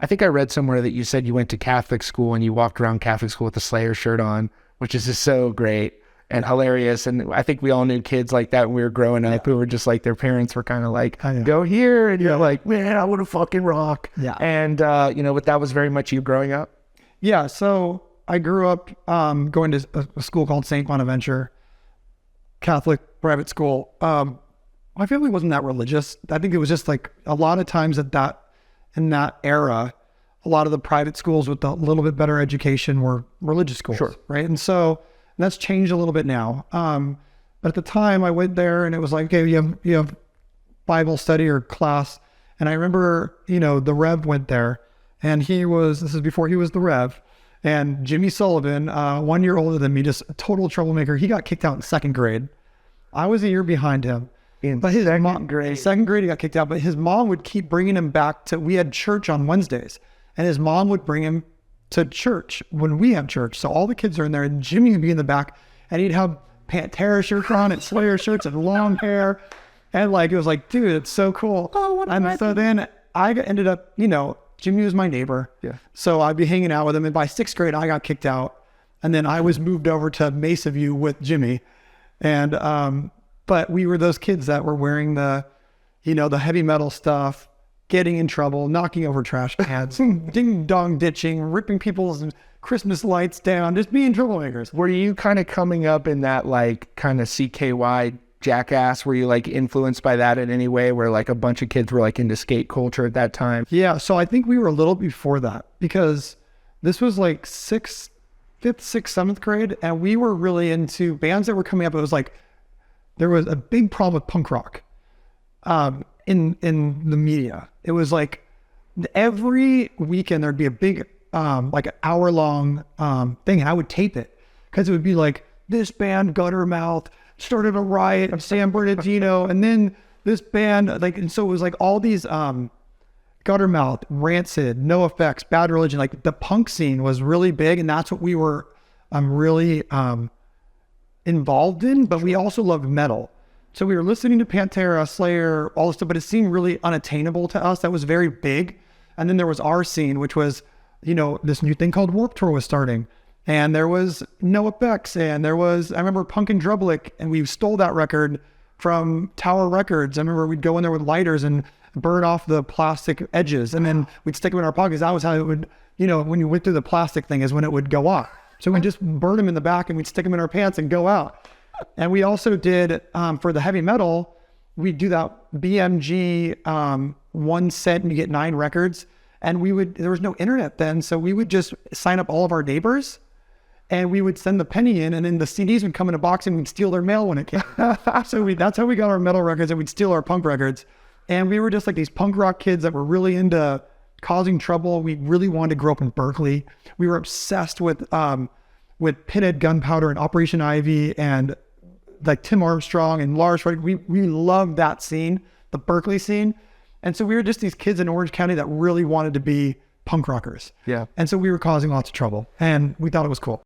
I think I read somewhere that you said you went to Catholic school and you walked around Catholic school with a Slayer shirt on, which is just so great and hilarious. And I think we all knew kids like that when we were growing up who were just like, their parents were kind of like, go here. And you're like, man, I want to fucking rock. Yeah. And, but that was very much you growing up. Yeah. So I grew up going to a school called St. Bonaventure, Catholic private school. My family wasn't that religious. I think it was just like a lot of times in that era, a lot of the private schools with a little bit better education were religious schools, right? And so that's changed a little bit now. But at the time I went there and it was like, okay, you have Bible study or class. And I remember, the Rev went there and this is before he was the Rev, and Jimmy Sullivan, 1 year older than me, just a total troublemaker. He got kicked out in second grade. I was a year behind him. But his second grade, he got kicked out, but his mom would keep bringing him back we had church on Wednesdays, and his mom would bring him to church when we have church. So all the kids are in there and Jimmy would be in the back and he'd have Pantera shirts on and Slayer shirts and long hair. And it was like, dude, it's so cool. And so then I ended up, Jimmy was my neighbor. Yeah. So I'd be hanging out with him. And by sixth grade, I got kicked out. And then I was moved over to Mesa View with Jimmy. And, but we were those kids that were wearing the heavy metal stuff, getting in trouble, knocking over trash cans, ding dong ditching, ripping people's Christmas lights down, just being troublemakers. Were you kind of coming up in that like kind of CKY jackass? Were you like influenced by that in any way, where like a bunch of kids were like into skate culture at that time? Yeah. So I think we were a little before that, because this was like fifth, sixth, seventh grade. And we were really into bands that were coming up. It was like, there was a big problem with punk rock in the media. It was like every weekend there'd be a big like an hour-long thing, and I would tape it because it would be like, this band Guttermouth started a riot of San Bernardino, and then this band and so it was like all these Guttermouth, Rancid, No Effects, Bad Religion. Like the punk scene was really big, and that's what we were really involved in, but we also loved metal. So we were listening to Pantera, Slayer, all this stuff, but it seemed really unattainable to us. That was very big. And then there was our scene, which was, this new thing called Warped Tour was starting. And there was No Effects, and I remember Punk and Drublick, and we stole that record from Tower Records. I remember we'd go in there with lighters and burn off the plastic edges, and then we'd stick them in our pockets. That was how it would, when you went through the plastic thing is when it would go off. So we'd just burn them in the back and we'd stick them in our pants and go out. And we also did, for the heavy metal, we'd do that BMG 1 cent and you get 9 records. And there was no internet then. So we would just sign up all of our neighbors and we would send the penny in, and then the CDs would come in a box and we'd steal their mail when it came. So that's how we got our metal records, and we'd steal our punk records. And we were just like these punk rock kids that were really into causing trouble. We really wanted to grow up in Berkeley. We were obsessed with Pinhead Gunpowder and Operation Ivy and like Tim Armstrong and Lars. We loved that scene, the Berkeley scene. And so we were just these kids in Orange County that really wanted to be punk rockers. Yeah. And so we were causing lots of trouble, and we thought it was cool.